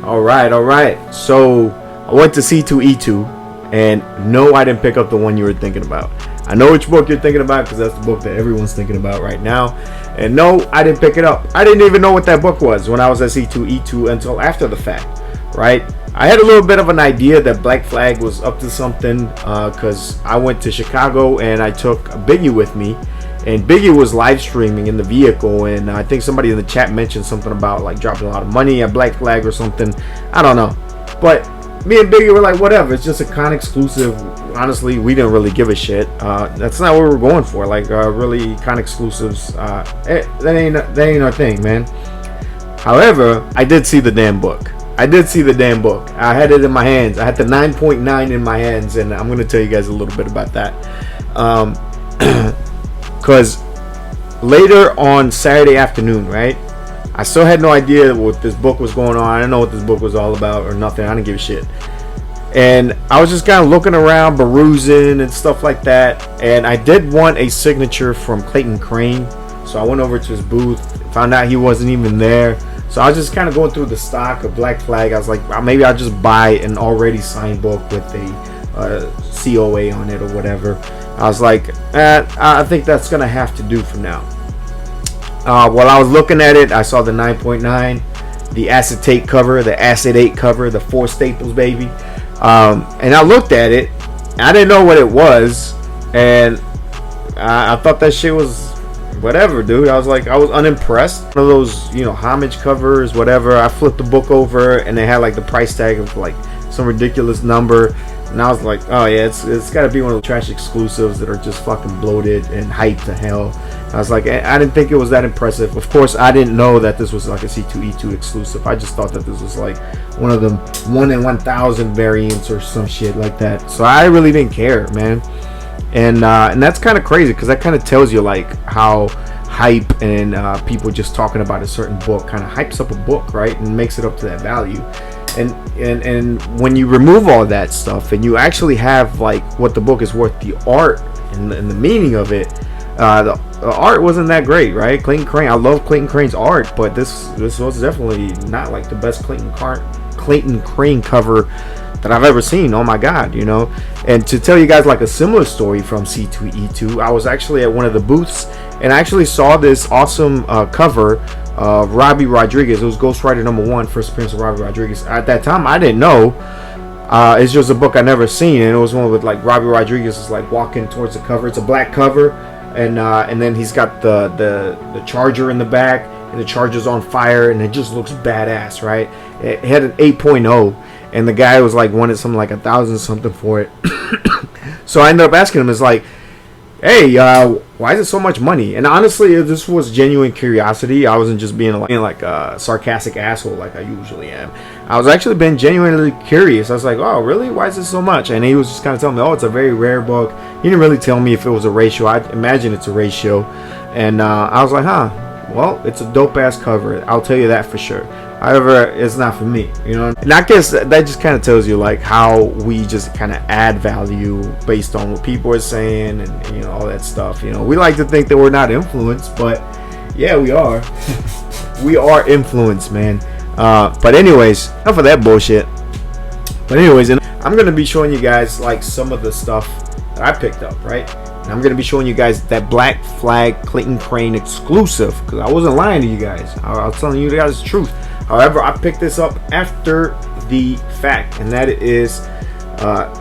All right. So I went to C2E2, and no, I didn't pick up the one you were thinking about. I know which book you're thinking about because that's the book that everyone's thinking about right now. And no, I didn't pick it up. I didn't even know what that book was when I was at C2E2 until after the fact, right? I had a little bit of an idea that Black Flag was up to something because I went to Chicago and I took Biggie with me. And Biggie was live streaming in the vehicle, and I think somebody in the chat mentioned something about like dropping a lot of money at Black Flag or something. I don't know. But me and Biggie were like, whatever, it's just a con exclusive. Honestly, we didn't really give a shit. That's not what we were going for. Like really con exclusives, that ain't our thing, man. However, I did see the damn book. I had it in my hands. I had the 9.9 in my hands, and I'm gonna tell you guys a little bit about that. Because later on Saturday afternoon, right, I still had no idea what this book was going on. I didn't know what this book was all about or nothing. I didn't give a shit. And I was just kind of looking around, perusing and stuff like that. And I did want a signature from Clayton Crain. So I went over to his booth, found out he wasn't even there. So I was just kind of going through the stock of Black Flag. I was like, maybe I'll just buy an already signed book with a COA on it or whatever. I was like, I think that's going to have to do for now. While I was looking at it, I saw the 9.9, the acetate cover, the acetate cover, the 4 staples, baby. And I looked at it. I didn't know what it was. And I thought that shit was whatever, dude. I was like, I was unimpressed. One of those, homage covers, whatever. I flipped the book over and they had like the price tag of like some ridiculous number. And I was like, oh yeah, it's got to be one of the trash exclusives that are just fucking bloated and hyped to hell. I was like, I didn't think it was that impressive. Of course, I didn't know that this was like a C2E2 exclusive. I just thought that this was like one of them 1 in 1,000 variants or some shit like that. So I really didn't care, man. And that's kind of crazy because that kind of tells you like how hype and people just talking about a certain book kind of hypes up a book, right, and makes it up to that value. And when you remove all that stuff and you actually have like what the book is worth, the art and the meaning of it, the art wasn't that great, right? Clayton Crain, I love Clayton Crain's art, but this was definitely not like the best Clayton Crain cover that I've ever seen. Oh my god, And to tell you guys like a similar story from C2E2, I was actually at one of the booths and I actually saw this awesome cover of Robbie Rodriguez. It was Ghost Rider #1, first appearance of Robbie Rodriguez. At that time, I didn't know. It's just a book I never seen, and it was one with like Robbie Rodriguez is like walking towards the cover. It's a black cover, and then he's got the charger in the back, and the charger's on fire, and it just looks badass, right? It had an 8.0, and the guy was like wanted something like 1,000 something for it. So I ended up asking him, it's like, hey, why is it so much money? And honestly, this was genuine curiosity. I wasn't just being like a sarcastic asshole like I usually am. I was actually being genuinely curious. I was like, oh, really? Why is it so much? And he was just kind of telling me, oh, it's a very rare book. He didn't really tell me if it was a ratio. I imagine it's a ratio. And I was like, huh, well, it's a dope-ass cover. I'll tell you that for sure. However, it's not for me, And I guess that just kind of tells you like how we just kind of add value based on what people are saying and all that stuff. We like to think that we're not influenced, but yeah, we are. We are influenced, man. But anyways, enough of that bullshit. But anyways, I'm gonna be showing you guys like some of the stuff that I picked up, right? And I'm gonna be showing you guys that Black Flag Clayton Crain exclusive because I wasn't lying to you guys. I was telling you guys the truth. However, I picked this up after the fact, and that is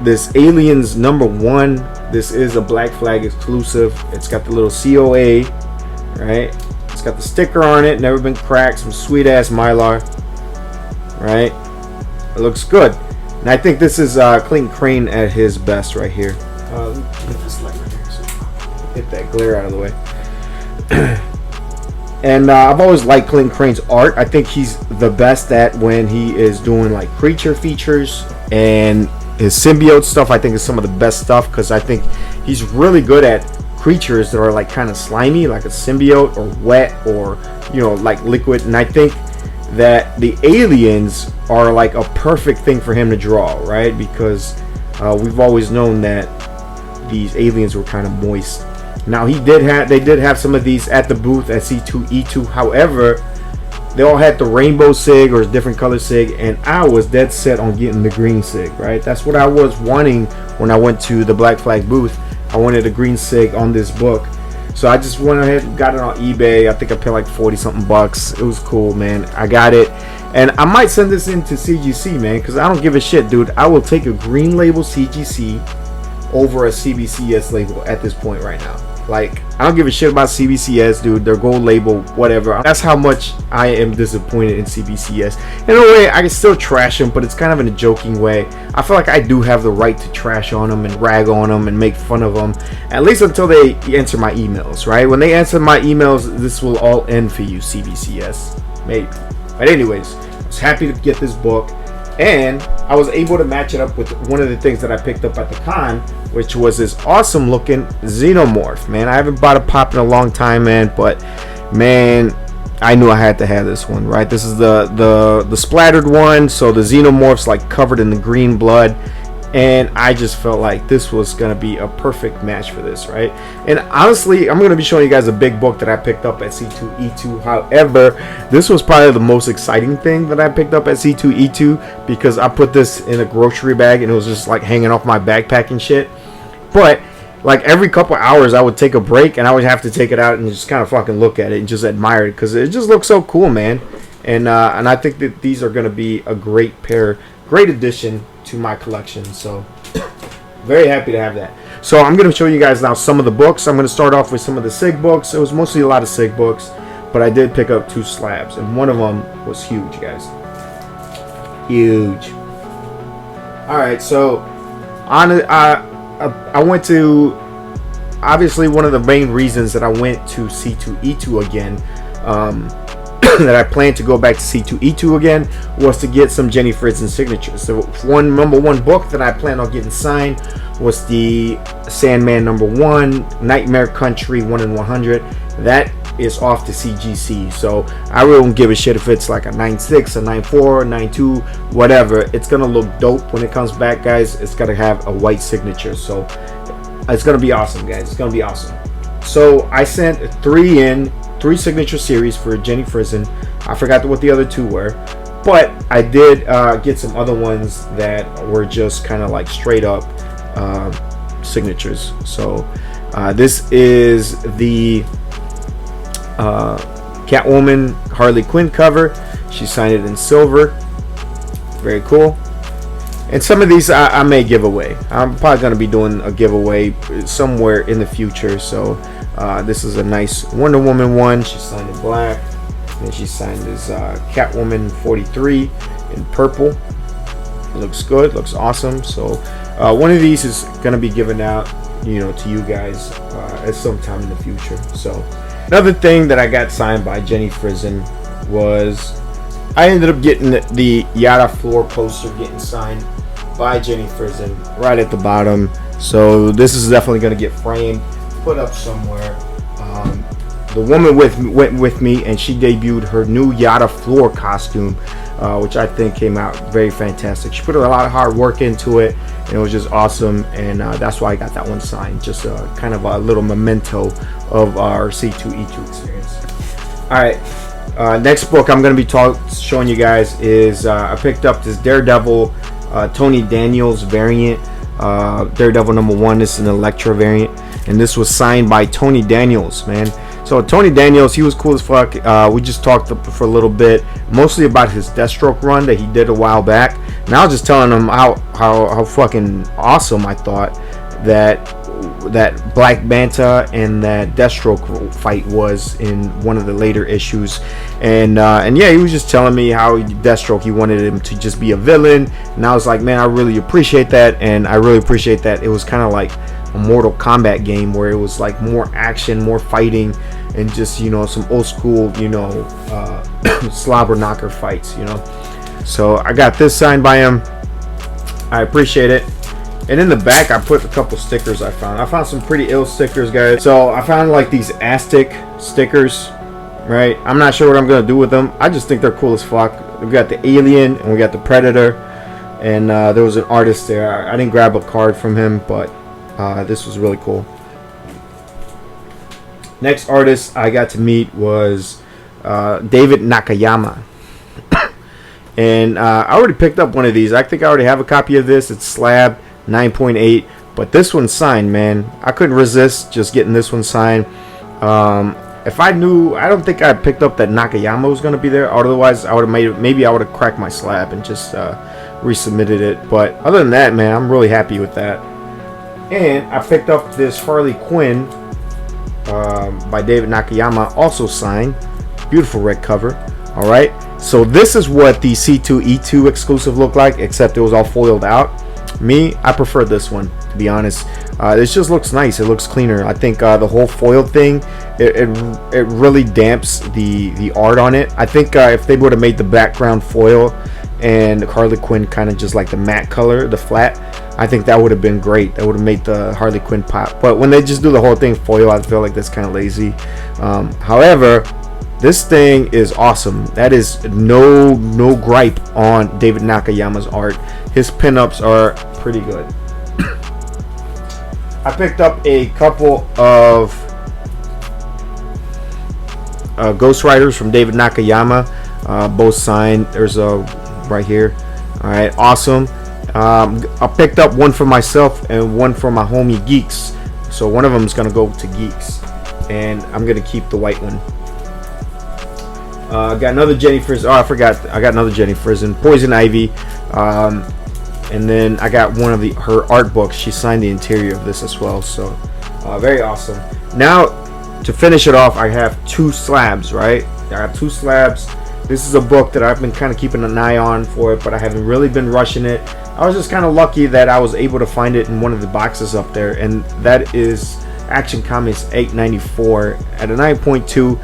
this Aliens #1. This is a Black Flag exclusive. It's got the little COA, right? It's got the sticker on it, never been cracked, some sweet ass Mylar, right? It looks good. And I think this is Clayton Crain at his best right here. Get this light right here, so hit that glare out of the way. And I've always liked Clayton Crain's art. I think he's the best at when he is doing like creature features and his symbiote stuff. I think is some of the best stuff because I think he's really good at creatures that are like kind of slimy, like a symbiote or wet or like liquid. And I think that the aliens are like a perfect thing for him to draw, right? Because we've always known that these aliens were kind of moist. Now they did have some of these at the booth at C2E2. However, They all had the rainbow sig or different color sig, and I was dead set on getting the green sig, right? That's what I was wanting when I went to the Black Flag booth. I wanted a green sig on this book. So I just went ahead and got it on eBay. I think I paid like 40 something bucks. It was cool, man. I got it. And I might send this into CGC, man, because I don't give a shit, dude. I will take a green label CGC over a CBCS label at this point right now. Like, I don't give a shit about CBCS, dude. Their gold label, whatever. That's how much I am disappointed in CBCS. In a way, I can still trash them, but it's kind of in a joking way. I feel like I do have the right to trash on them and rag on them and make fun of them, at least until they answer my emails, right? When they answer my emails, this will all end for you, CBCS. Maybe. But anyways, I was happy to get this book. And I was able to match it up with one of the things that I picked up at the con, which was this awesome looking Xenomorph, man. I haven't bought a pop in a long time, man, but man, I knew I had to have this one, right? This is the splattered one, so the Xenomorph's like covered in the green blood, and I just felt like this was gonna be a perfect match for this, right? And honestly, I'm gonna be showing you guys a big book that I picked up at C2E2. However, this was probably the most exciting thing that I picked up at C2E2, because I put this in a grocery bag and it was just like hanging off my backpack and shit. But like every couple hours I would take a break and I would have to take it out and just kind of fucking look at it and just admire it, because it just looks so cool, man. And I think that these are gonna be a great addition to my collection. So very happy to have that. So I'm going to show you guys now some of the books. I'm going to start off with some of the SIG books. It was mostly a lot of SIG books, but I did pick up 2 slabs, and one of them was huge, guys. Huge. All right, so I went to, obviously one of the main reasons that I went to C2E2 again, that I plan to go back to C2E2 again, was to get some Jenny Frison signatures. So number one book that I plan on getting signed was the Sandman #1, Nightmare Country 1 in 100. That is off to CGC. So I really don't give a shit if it's like a 9.6, a 9.4, a 9.2, whatever. It's gonna look dope when it comes back, guys. It's gonna have a white signature, so it's gonna be awesome, guys. It's gonna be awesome. So I sent 3 signature series for Jenny Frison. I forgot what the other 2 were, but I did get some other ones that were just kind of like straight up signatures. So this is the Catwoman Harley Quinn cover. She signed it in silver. Very cool. And some of these I may give away. I'm probably going to be doing a giveaway somewhere in the future. So this is a nice Wonder Woman one. She signed in black. And she signed this Catwoman 43 in purple. It looks good. Looks awesome. So one of these is going to be given out, you know, to you guys at some time in the future. So another thing that I got signed by Jenny Frison was I ended up getting the Yada floor poster getting signed by Jenny Frison right at the bottom. So this is definitely going to get framed, put up somewhere. The woman went with me, and she debuted her new Yada floor costume, which I think came out very fantastic. She put a lot of hard work into it, and it was just awesome. And that's why I got that one signed. Just kind of a little memento of our C2E2 experience. All right, next book I'm going to be showing you guys is I picked up this Daredevil Tony Daniels variant. Daredevil #1. This is an Elektra variant, and this was signed by Tony Daniels, man. So Tony Daniels, he was cool as fuck. We just talked for a little bit, mostly about his Deathstroke run that he did a while back. And I was just telling him how fucking awesome I thought that Black Manta and that Deathstroke fight was in one of the later issues. And yeah, he was just telling me how Deathstroke, he wanted him to just be a villain. And I was like, man, I really appreciate that. And I really appreciate that it was kind of like a Mortal Kombat game where it was like more action, more fighting, and just, you know, some old school, you know, slobber knocker fights, you know. So I got this signed by him. I appreciate it. And in the back, I put a couple stickers I found. I found some pretty ill stickers, guys. So I found like these Aztec stickers, right? I'm not sure what I'm gonna do with them. I just think they're cool as fuck. We got the Alien and we got the Predator, and there was an artist there. I didn't grab a card from him, but this was really cool. Next artist I got to meet was David Nakayama. And I already picked up one of these. I think I already have a copy of this. It's slab 9.8, but this one's signed, man. I couldn't resist just getting this one signed. If I knew, I don't think I picked up that Nakayama was going to be there. Otherwise, I would have made it. Maybe I would have cracked my slab and just resubmitted it. But other than that, man, I'm really happy with that. And I picked up this Harley Quinn by David Nakayama, also signed. Beautiful red cover. All right. So this is what the C2E2 exclusive looked like, except it was all foiled out. I prefer this one, to be honest. This just looks nice. It looks cleaner. I think the whole foil thing, it really damps the art on it. I think if they would have made the background foil and Harley Quinn kind of just like the matte color, the flat, I think that would have been great. That would have made the Harley Quinn pop. But when they just do the whole thing foil, I feel like that's kind of lazy. However, this thing is awesome. That is no gripe on David Nakayama's art. His pinups are pretty good. I picked up a couple of Ghost Riders from David Nakayama, both signed. There's a right here. All right, awesome. I picked up one for myself and one for my homie Geeks. So one of them is gonna go to Geeks, and I'm gonna keep the white one. Got another Jenny Frison. Oh, I forgot. I got another Jenny Frison. Poison Ivy. And then I got one of her art books. She signed the interior of this as well. So very awesome. Now to finish it off, I have two slabs. Right? I have two slabs. This is a book that I've been kind of keeping an eye on for it, but I haven't really been rushing it. I was just kind of lucky that I was able to find it in one of the boxes up there, and that is Action Comics 894 at a 9.2.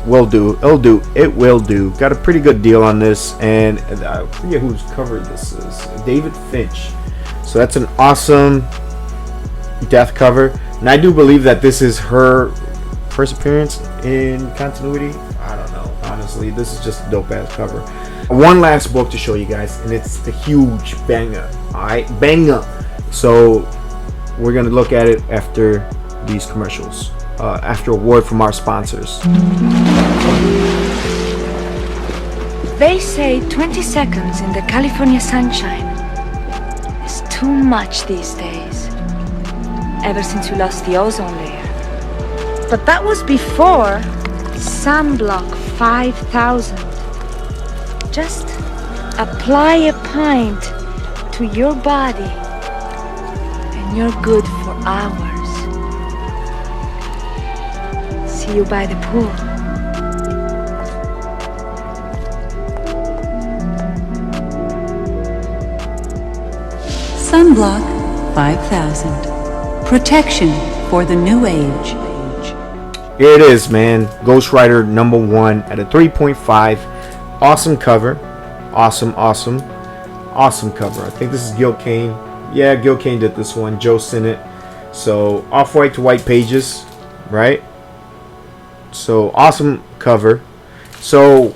Will do. It'll do. It will do. Got a pretty good deal on this, and I forget whose cover this is. David Finch. So that's an awesome death cover, and I do believe that this is her first appearance in continuity. I don't know. Honestly, this is just a dope ass cover. One last book to show you guys, and it's the huge banger. All right, banger. So we're gonna look at it after these commercials. After a word from our sponsors. They say 20 seconds in the California sunshine is too much these days, ever since we lost the ozone layer. But that was before Sunblock 5000. Just apply a pint to your body and you're good for hours. See you by the pool. Sunblock 5000. Protection for the new age. Here it is, man. Ghost Rider #1 at a 3.5. Awesome cover. Awesome cover. I think this is Gil Kane. Yeah, Gil Kane did this one. Joe Sinnott. So off-white to white pages, right? So awesome cover. So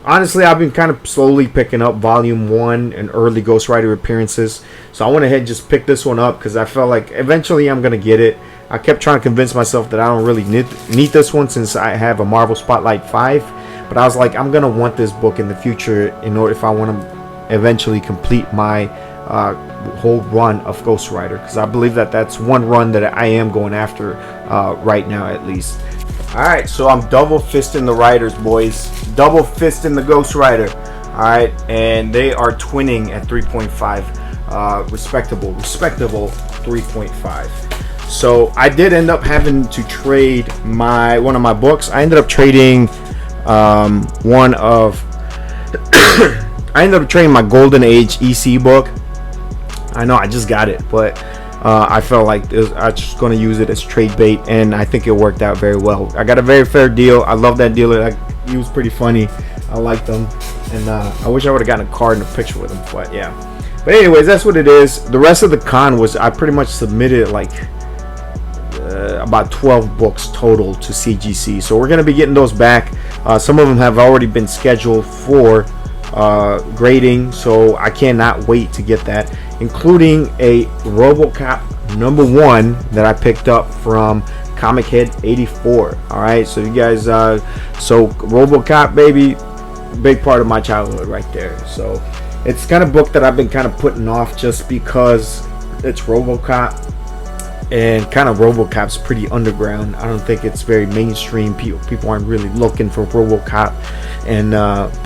honestly, I've been kind of slowly picking up volume 1 and early Ghost Rider appearances. So I went ahead and just picked this one up because I felt like eventually I'm going to get it. I kept trying to convince myself that I don't really need this one since I have a Marvel Spotlight 5. But I was like, I'm going to want this book in the future in order if I want to eventually complete my whole run of Ghost Rider. Because I believe that that's one run that I am going after right now at least. Alright, so I'm double fisting the Riders, boys. Double fisting the Ghost Rider. Alright, and they are twinning at 3.5. Respectable 3.5. So I did end up having to trade one of my books. I ended up trading one of I ended up trading my Golden Age EC book. I know I just got it, but I felt like I was just going to use it as trade bait, and I think it worked out very well. I got a very fair deal. I love that dealer. He was pretty funny. I liked him, and I wish I would have gotten a card and a picture with him, but yeah. But anyways, that's what it is. The rest of the con was I pretty much submitted like about 12 books total to CGC, so we're going to be getting those back. Some of them have already been scheduled for grading, so I cannot wait to get that, including a RoboCop #1 that I picked up from Comic Head 84. All right, so you guys, so RoboCop, baby, big part of my childhood right there. So it's kind of book that I've been kind of putting off just because it's RoboCop. And kind of RoboCop's pretty underground. I don't think it's very mainstream. People aren't really looking for RoboCop. And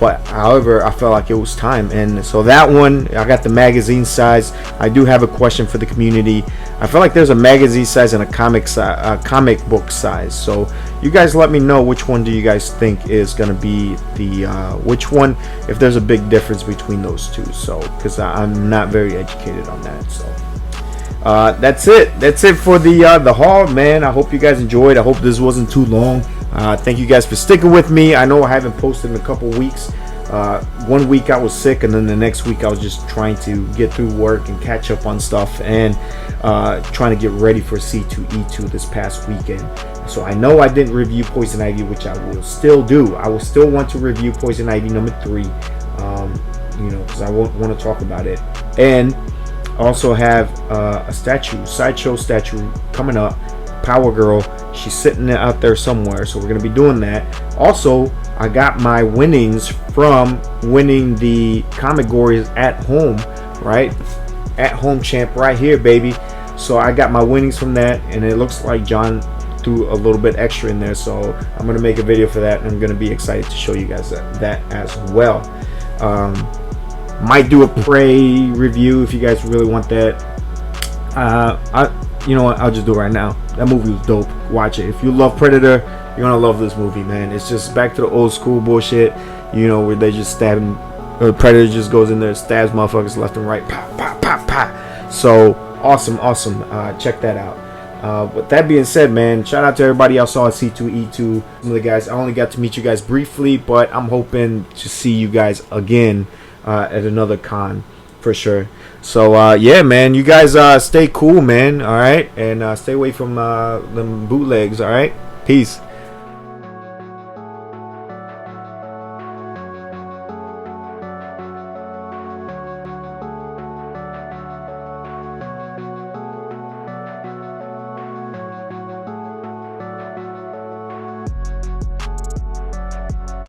but however, I felt like it was time. And so that one, I got the magazine size. I do have a question for the community. I feel like there's a magazine size and a comic book size. So you guys let me know which one do you guys think is going to be the which one, if there's a big difference between those two. So because I'm not very educated on that. So that's it for the haul, man. I hope you guys enjoyed. I hope this wasn't too long. Thank you guys for sticking with me. I know I haven't posted in a couple weeks. 1 week I was sick, and then the next week I was just trying to get through work and catch up on stuff, and trying to get ready for C2E2 this past weekend. So I know I didn't review Poison Ivy, which I will still do. I will still want to review Poison Ivy number 3, because I want to talk about it. And also have a sideshow statue coming up, Power Girl. She's sitting out there somewhere, so we're gonna be doing that. Also, I got my winnings from winning the Comic Gories at home, right? At home champ right here, baby. So I got my winnings from that, and it looks like John threw a little bit extra in there, so I'm gonna make a video for that, and I'm gonna be excited to show you guys that as well. Might do a Prey review if you guys really want that. You know what, I'll just do it right now. That movie was dope. Watch it. If you love Predator, you're gonna love this movie, man. It's just back to the old school bullshit, where they just stabbing, Predator just goes in there, stabs motherfuckers left and right, pop pop pop pop. So awesome. Check that out. With that being said, man, shout out to everybody else saw at C2E2. Some of the guys, I only got to meet you guys briefly, but I'm hoping to see you guys again at another con for sure. So yeah, man, you guys stay cool, man. All right, and stay away from them bootlegs. All right, peace.